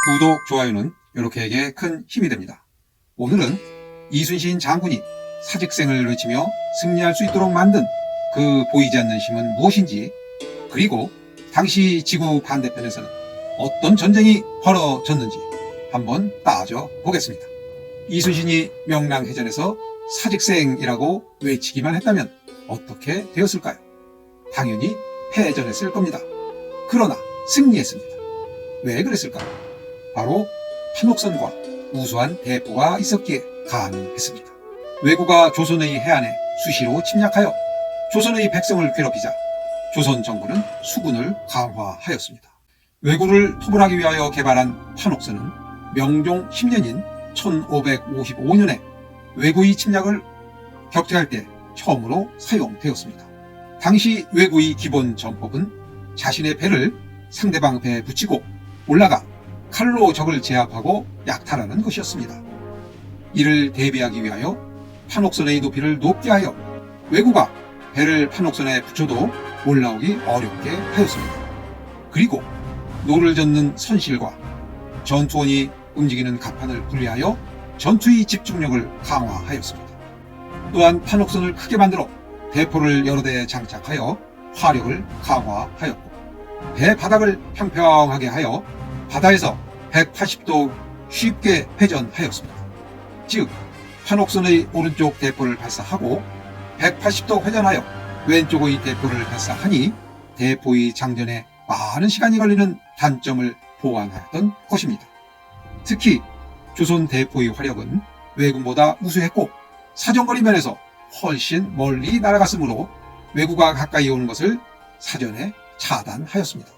구독, 좋아요는 이렇게에게 큰 힘이 됩니다. 오늘은 이순신 장군이 사직생을 외치며 승리할 수 있도록 만든 그 보이지 않는 힘은 무엇인지, 그리고 당시 지구 반대편에서는 어떤 전쟁이 벌어졌는지 한번 따져 보겠습니다. 이순신이 명랑해전에서 사직생이라고 외치기만 했다면 어떻게 되었을까요? 당연히 패전했을 겁니다. 그러나 승리했습니다. 왜 그랬을까요? 바로 판옥선과 우수한 대포가 있었기에 가능했습니다. 왜구가 조선의 해안에 수시로 침략하여 조선의 백성을 괴롭히자 조선 정부는 수군을 강화하였습니다. 왜구를 토벌하기 위하여 개발한 판옥선은 명종 10년인 1555년에 왜구의 침략을 격퇴할 때 처음으로 사용되었습니다. 당시 왜구의 기본 전법은 자신의 배를 상대방 배에 붙이고 올라가 칼로 적을 제압하고 약탈하는 것이었습니다. 이를 대비하기 위하여 판옥선의 높이를 높게 하여 왜구가 배를 판옥선에 붙여도 올라오기 어렵게 하였습니다. 그리고 노를 젓는 선실과 전투원이 움직이는 갑판을 분리하여 전투의 집중력을 강화하였습니다. 또한 판옥선을 크게 만들어 대포를 여러 대 장착하여 화력을 강화하였고, 배 바닥을 평평하게 하여 바다에서 180도 쉽게 회전하였습니다. 즉, 판옥선의 오른쪽 대포를 발사하고 180도 회전하여 왼쪽의 대포를 발사하니 대포의 장전에 많은 시간이 걸리는 단점을 보완하였던 것입니다. 특히 조선 대포의 화력은 왜군보다 우수했고 사정거리 면에서 훨씬 멀리 날아갔으므로 왜구가 가까이 오는 것을 사전에 차단하였습니다.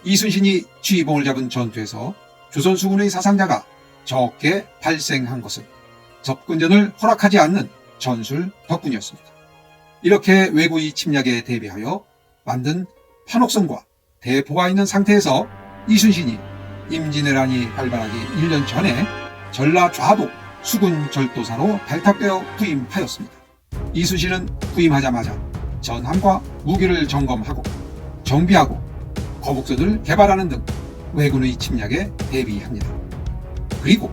이순신이 지휘봉을 잡은 전투에서 조선 수군의 사상자가 적게 발생한 것은 접근전을 허락하지 않는 전술 덕분이었습니다. 이렇게 왜구의 침략에 대비하여 만든 판옥선과 대포가 있는 상태에서 이순신이 임진왜란이 발발하기 1년 전에 전라 좌도 수군 절도사로 발탁되어 부임하였습니다. 이순신은 부임하자마자 전함과 무기를 점검하고 정비하고 거북선을 개발하는 등 왜군의 침략에 대비합니다. 그리고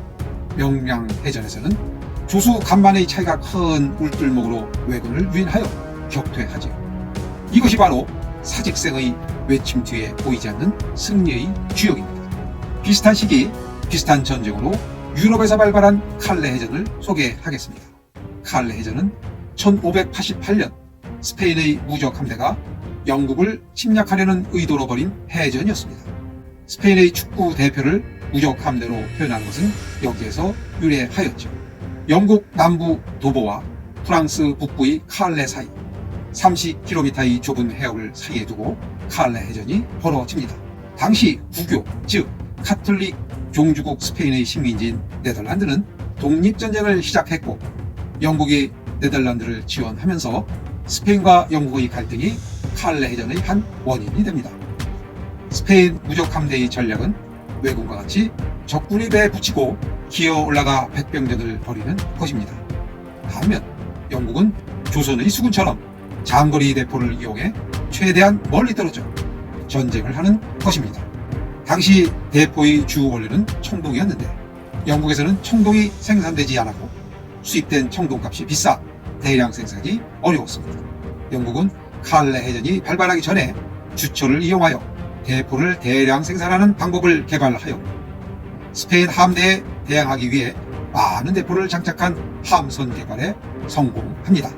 명량해전에서는 조수 간만의 차이가 큰 울들목으로 왜군을 유인하여 격퇴하지요. 이것이 바로 사직생의 외침 뒤에 보이지 않는 승리의 주역입니다. 비슷한 시기, 비슷한 전쟁으로 유럽에서 발발한 칼레해전을 소개하겠습니다. 칼레해전은 1588년 스페인의 무적 함대가 영국을 침략하려는 의도로 벌인 해전이었습니다. 스페인의 축구 대표를 무적 함대로 표현한 것은 여기에서 유래하였죠. 영국 남부 도보와 프랑스 북부의 칼레 사이 30km의 좁은 해역을 사이에 두고 칼레 해전이 벌어집니다. 당시 국교, 즉 카톨릭 종주국 스페인의 식민지인 네덜란드는 독립전쟁을 시작했고 영국이 네덜란드를 지원하면서 스페인과 영국의 갈등이 칼레 해전의 한 원인이 됩니다. 스페인 무적 함대의 전략은 왜군과 같이 적군의 배에 붙이고 기어 올라가 백병전을 벌이는 것입니다. 반면 영국은 조선의 수군처럼 장거리 대포를 이용해 최대한 멀리 떨어져 전쟁을 하는 것입니다. 당시 대포의 주 원료는 청동이었는데 영국에서는 청동이 생산되지 않았고 수입된 청동값이 비싸 대량 생산이 어려웠습니다. 영국은 칼레 해전이 발발하기 전에 주철을 이용하여 대포를 대량 생산하는 방법을 개발하여 스페인 함대에 대항하기 위해 많은 대포를 장착한 함선 개발에 성공합니다.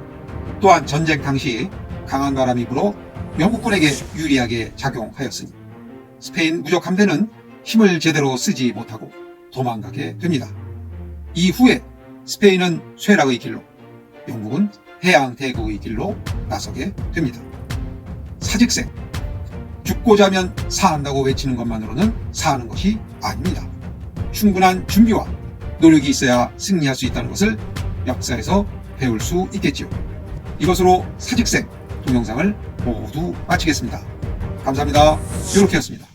또한 전쟁 당시 강한 바람이 불어 영국군에게 유리하게 작용하였으니 스페인 무적 함대는 힘을 제대로 쓰지 못하고 도망가게 됩니다. 이후에 스페인은 쇠락의 길로, 영국은 해양 대국의 길로 나서게 됩니다. 사직생, 죽고자 하면 사한다고 외치는 것만으로는 사는 것이 아닙니다. 충분한 준비와 노력이 있어야 승리할 수 있다는 것을 역사에서 배울 수 있겠지요. 이것으로 사직생 동영상을 모두 마치겠습니다. 감사합니다. 요렇게였습니다.